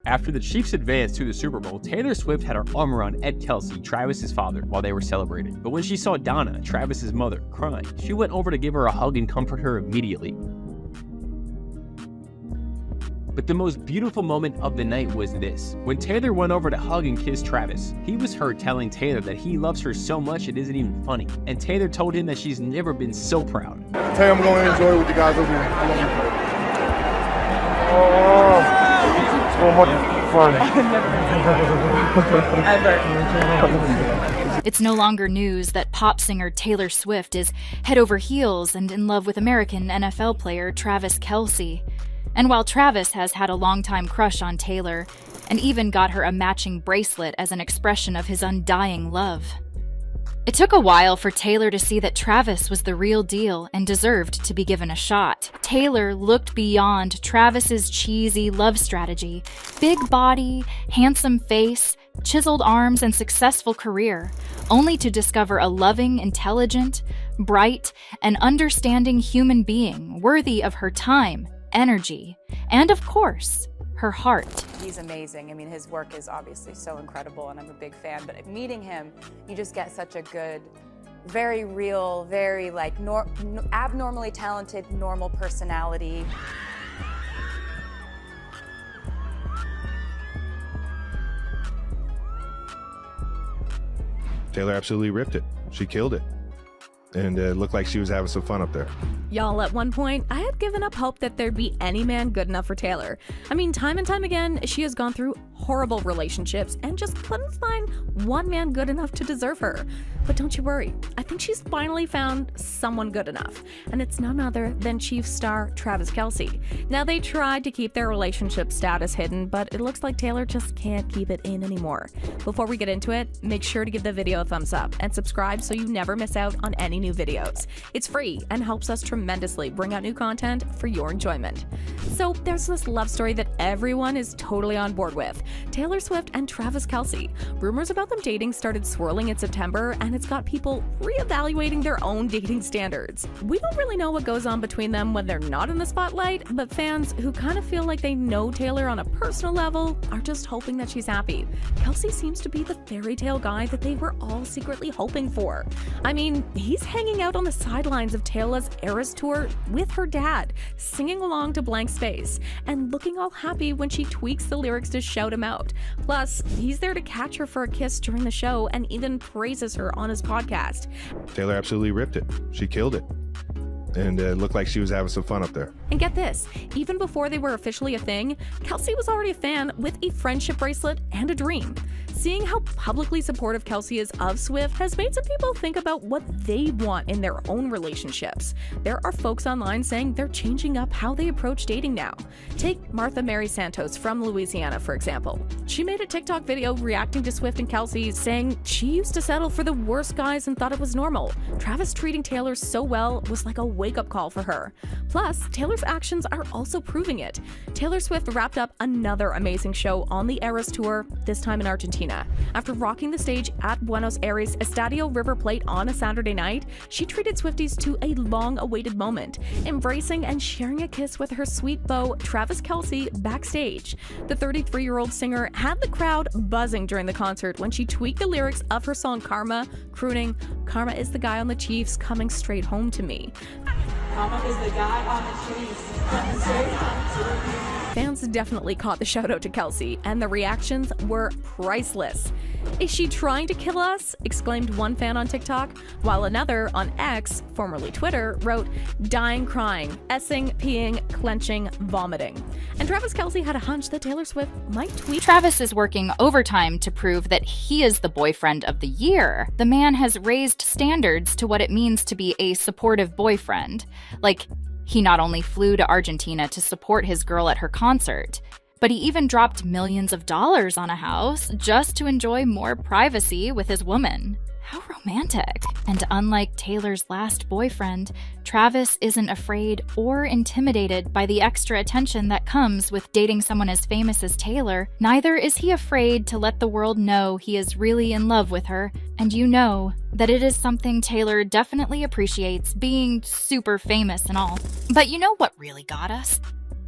After the Chiefs advanced to the Super Bowl, Taylor Swift had her arm around Ed Kelce, Travis's father, while they were celebrating. But when she saw Donna, Travis's mother, crying, she went over to give her a hug and comfort her immediately. But the most beautiful moment of the night was this. When Taylor went over to hug and kiss Travis, he was heard telling Taylor that he loves her so much it isn't even funny. And Taylor told him that she's never been so proud. Hey, I'm going to enjoy it with you guys over here. So much fun. It's no longer news that pop singer Taylor Swift is head over heels and in love with American NFL player Travis Kelce. And while Travis has had a longtime crush on Taylor, and even got her a matching bracelet as an expression of his undying love, it took a while for Taylor to see that Travis was the real deal and deserved to be given a shot. Taylor looked beyond Travis's cheesy love strategy, big body, handsome face, chiseled arms, and successful career, only to discover a loving, intelligent, bright, and understanding human being worthy of her time, energy, and of course, her heart. He's amazing. I mean, his work is obviously so incredible and I'm a big fan, but meeting him, you just get such a good, very real, very like abnormally talented, normal personality. Taylor absolutely ripped it. She killed it. And it looked like she was having some fun up there. Y'all, at one point, I had given up hope that there'd be any man good enough for Taylor. I mean, time and time again, she has gone through horrible relationships and just couldn't find one man good enough to deserve her. But don't you worry, I think she's finally found someone good enough, and it's none other than Chiefs star Travis Kelce. Now, they tried to keep their relationship status hidden, but it looks like Taylor just can't keep it in anymore. Before we get into it, make sure to give the video a thumbs up and subscribe so you never miss out on any new videos. It's free and helps us tremendously bring out new content for your enjoyment. So there's this love story that everyone is totally on board with: Taylor Swift and Travis Kelce. Rumors about them dating started swirling in September, and it's got people reevaluating their own dating standards. We don't really know what goes on between them when they're not in the spotlight, but fans who kind of feel like they know Taylor on a personal level are just hoping that she's happy. Kelce seems to be the fairy tale guy that they were all secretly hoping for. I mean, he's hanging out on the sidelines of Taylor's Eras tour with her dad, singing along to Blank Space, and looking all happy when she tweaks the lyrics to shout him out. Plus, he's there to catch her for a kiss during the show and even praises her on his podcast. Taylor absolutely ripped it. She killed it. And it looked like she was having some fun up there. And get this, even before they were officially a thing, Kelce was already a fan with a friendship bracelet and a dream. Seeing how publicly supportive Kelce is of Swift has made some people think about what they want in their own relationships. There are folks online saying they're changing up how they approach dating now. Take Martha Mary Santos from Louisiana, for example. She made a TikTok video reacting to Swift and Kelce, saying she used to settle for the worst guys and thought it was normal. Travis treating Taylor so well was like a wake-up call for her. Plus, Taylor's actions are also proving it. Taylor Swift wrapped up another amazing show on the Eras tour, this time in Argentina. After rocking the stage at Buenos Aires Estadio River Plate on a Saturday night, she treated Swifties to a long-awaited moment, embracing and sharing a kiss with her sweet beau, Travis Kelce, backstage. The 33-year-old singer had the crowd buzzing during the concert when she tweaked the lyrics of her song Karma, crooning, "Karma is the guy on the Chiefs coming straight home to me." Karma is the guy on the Chiefs coming straight home to me. Fans definitely caught the shout out to Kelce, and the reactions were priceless. "Is she trying to kill us?" exclaimed one fan on TikTok, while another on X, formerly Twitter, wrote, "Dying crying, essing, peeing, clenching, vomiting." And Travis Kelce had a hunch that Taylor Swift might tweet. Travis is working overtime to prove that he is the boyfriend of the year. The man has raised standards to what it means to be a supportive boyfriend. Like, he not only flew to Argentina to support his girl at her concert, but he even dropped millions of dollars on a house just to enjoy more privacy with his woman. How romantic. And unlike Taylor's last boyfriend, Travis isn't afraid or intimidated by the extra attention that comes with dating someone as famous as Taylor. Neither is he afraid to let the world know he is really in love with her, and you know that it is something Taylor definitely appreciates, being super famous and all. But you know what really got us?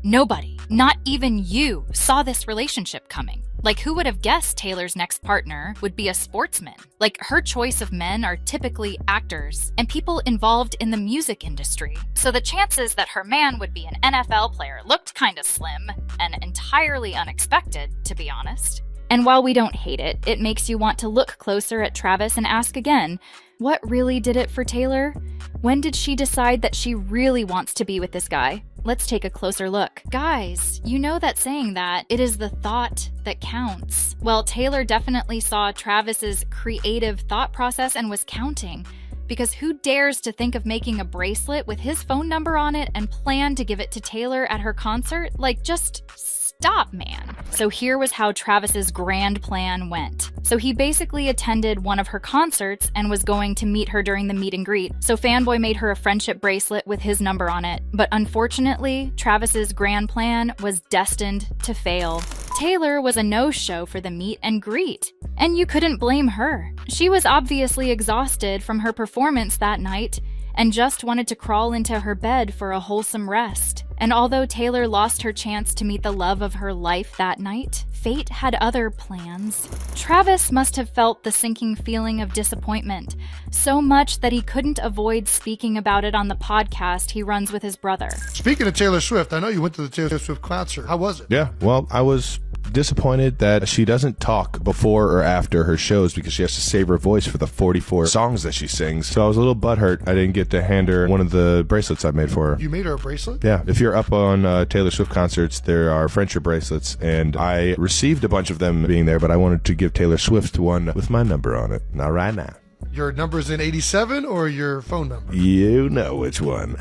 Nobody, not even you, saw this relationship coming. Like, who would have guessed Taylor's next partner would be a sportsman? Like, her choice of men are typically actors and people involved in the music industry. So the chances that her man would be an NFL player looked kinda slim and entirely unexpected, to be honest. And while we don't hate it, it makes you want to look closer at Travis and ask again, what really did it for Taylor? When did she decide that she really wants to be with this guy? Let's take a closer look. Guys, you know that saying that it is the thought that counts. Well, Taylor definitely saw Travis's creative thought process and was counting. Because who dares to think of making a bracelet with his phone number on it and plan to give it to Taylor at her concert? Like, just stop, man. So here was how Travis's grand plan went. So he basically attended one of her concerts and was going to meet her during the meet and greet. So Fanboy made her a friendship bracelet with his number on it. But unfortunately, Travis's grand plan was destined to fail. Taylor was a no-show for the meet and greet. And you couldn't blame her. She was obviously exhausted from her performance that night and just wanted to crawl into her bed for a wholesome rest. And although Taylor lost her chance to meet the love of her life that night, fate had other plans. Travis must have felt the sinking feeling of disappointment, so much that he couldn't avoid speaking about it on the podcast he runs with his brother. Speaking of Taylor Swift, I know you went to the Taylor Swift concert. How was it? Yeah, well, I was disappointed that she doesn't talk before or after her shows because she has to save her voice for the 44 songs that she sings. So I was a little butthurt I didn't get to hand her one of the bracelets I made for her. You made her a bracelet? Yeah, if you're up on Taylor Swift concerts, there are friendship bracelets, and I received a bunch of them being there, but I wanted to give Taylor Swift one with my number on it. Not right now. Your number's in 87 or your phone number? You know which one.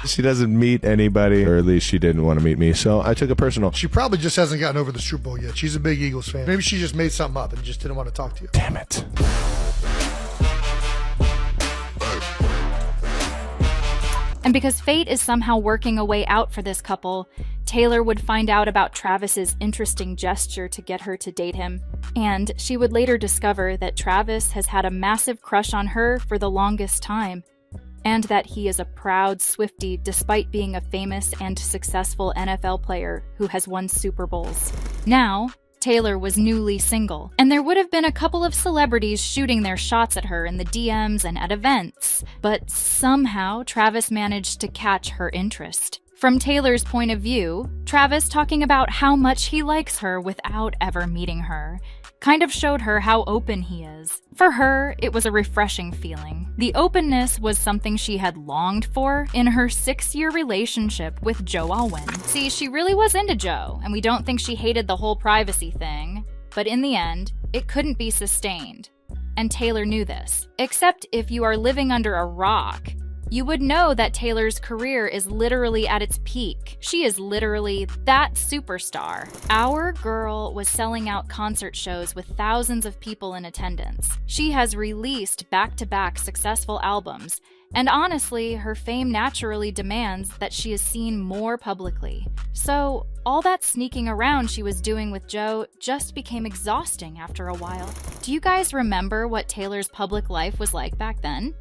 She doesn't meet anybody, or at least she didn't want to meet me, so I took it personal. She probably just hasn't gotten over the Super Bowl yet. She's a big Eagles fan. Maybe she just made something up and just didn't want to talk to you. Damn it. And because fate is somehow working a way out for this couple, Taylor would find out about Travis's interesting gesture to get her to date him. And she would later discover that Travis has had a massive crush on her for the longest time, and that he is a proud Swiftie despite being a famous and successful NFL player who has won Super Bowls. Now, Taylor was newly single, and there would have been a couple of celebrities shooting their shots at her in the DMs and at events, but somehow Travis managed to catch her interest. From Taylor's point of view, Travis talking about how much he likes her without ever meeting her kind of showed her how open he is. For her, it was a refreshing feeling. The openness was something she had longed for in her 6-year relationship with Joe Alwyn. See, she really was into Joe, and we don't think she hated the whole privacy thing, but in the end, it couldn't be sustained. And Taylor knew this. Except if you are living under a rock, you would know that Taylor's career is literally at its peak. She is literally that superstar. Our girl was selling out concert shows with thousands of people in attendance. She has released back-to-back successful albums, and honestly, her fame naturally demands that she is seen more publicly. So, all that sneaking around she was doing with Joe just became exhausting after a while. Do you guys remember what Taylor's public life was like back then?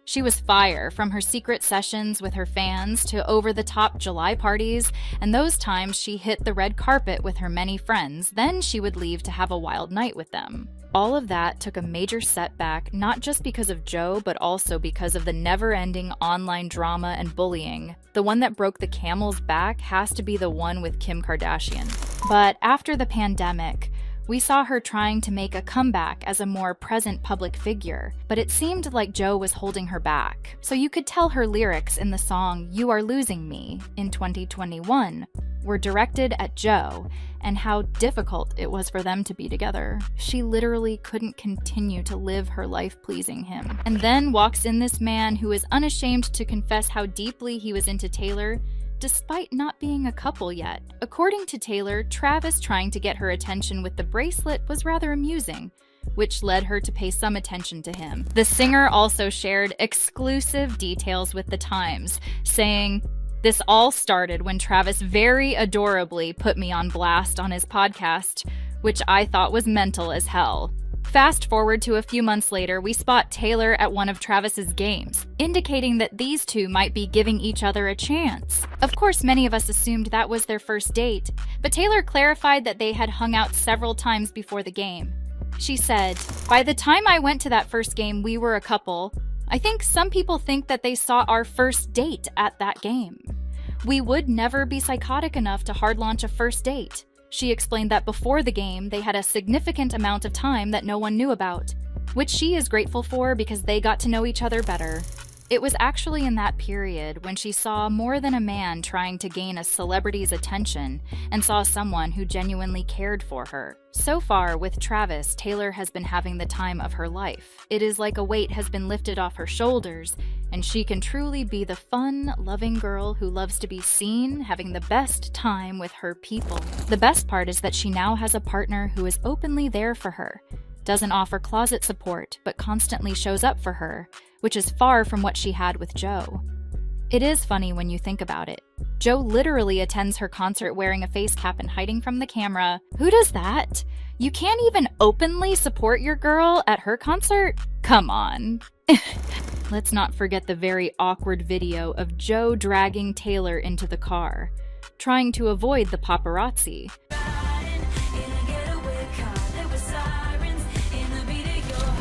She was fire, from her secret sessions with her fans to over-the-top July parties, and those times she hit the red carpet with her many friends, then she would leave to have a wild night with them. All of that took a major setback, not just because of Joe, but also because of the never-ending online drama and bullying. The one that broke the camel's back has to be the one with Kim Kardashian. But after the pandemic, we saw her trying to make a comeback as a more present public figure, but it seemed like Joe was holding her back. So you could tell her lyrics in the song You Are Losing Me in 2021 were directed at Joe and how difficult it was for them to be together. She literally couldn't continue to live her life pleasing him. And then walks in this man who is unashamed to confess how deeply he was into Taylor, despite not being a couple yet. According to Taylor, Travis trying to get her attention with the bracelet was rather amusing, which led her to pay some attention to him. The singer also shared exclusive details with The Times, saying, "This all started when Travis very adorably put me on blast on his podcast, which I thought was mental as hell. Fast forward to a few months later, we spot Taylor at one of Travis's games, indicating that these two might be giving each other a chance. Of course, many of us assumed that was their first date, but Taylor clarified that they had hung out several times before the game. She said, "By the time I went to that first game, we were a couple. I think some people think that they saw our first date at that game. We would never be psychotic enough to hard launch a first date." She explained that before the game, they had a significant amount of time that no one knew about, which she is grateful for because they got to know each other better. It was actually in that period when she saw more than a man trying to gain a celebrity's attention and saw someone who genuinely cared for her. So far, with Travis, Taylor has been having the time of her life. It is like a weight has been lifted off her shoulders, and she can truly be the fun, loving girl who loves to be seen, having the best time with her people. The best part is that she now has a partner who is openly there for her, doesn't offer closet support, but constantly shows up for her, which is far from what she had with Joe. It is funny when you think about it. Joe literally attends her concert wearing a face cap and hiding from the camera. Who does that? You can't even openly support your girl at her concert? Come on. Let's not forget the very awkward video of Joe dragging Taylor into the car, trying to avoid the paparazzi.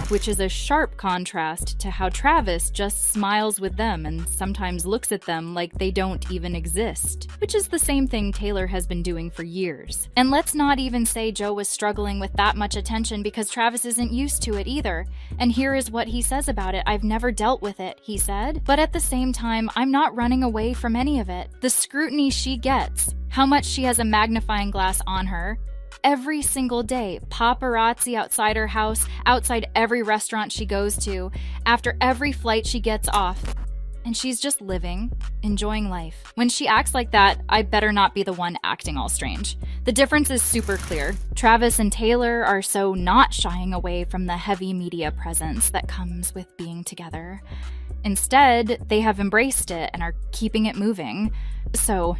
Which is a sharp contrast to how Travis just smiles with them and sometimes looks at them like they don't even exist, which is the same thing Taylor has been doing for years. And let's not even say Joe was struggling with that much attention because Travis isn't used to it either. And here is what he says about it. "I've never dealt with it," he said. "But at the same time, I'm not running away from any of it. The scrutiny she gets, how much she has a magnifying glass on her, every single day, paparazzi outside her house, outside every restaurant she goes to, after every flight she gets off. And she's just living, enjoying life. When she acts like that, I better not be the one acting all strange." The difference is super clear. Travis and Taylor are so not shying away from the heavy media presence that comes with being together. Instead, they have embraced it and are keeping it moving. So,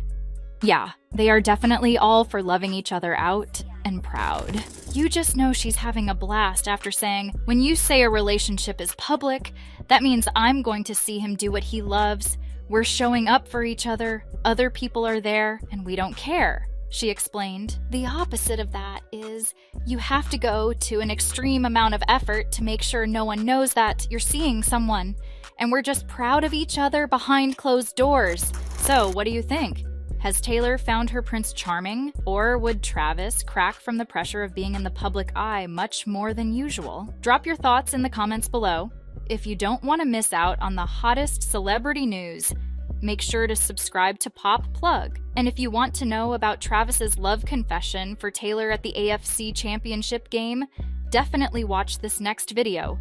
yeah, they are definitely all for loving each other out and proud. You just know she's having a blast after saying, "When you say a relationship is public, that means I'm going to see him do what he loves. We're showing up for each other, other people are there, and we don't care," she explained. The opposite of that is you have to go to an extreme amount of effort to make sure no one knows that you're seeing someone, and we're just proud of each other behind closed doors. So, what do you think? Has Taylor found her prince charming, or would Travis crack from the pressure of being in the public eye much more than usual? Drop your thoughts in the comments below. If you don't want to miss out on the hottest celebrity news, make sure to subscribe to PopPlug. And if you want to know about Travis's love confession for Taylor at the AFC Championship game, definitely watch this next video.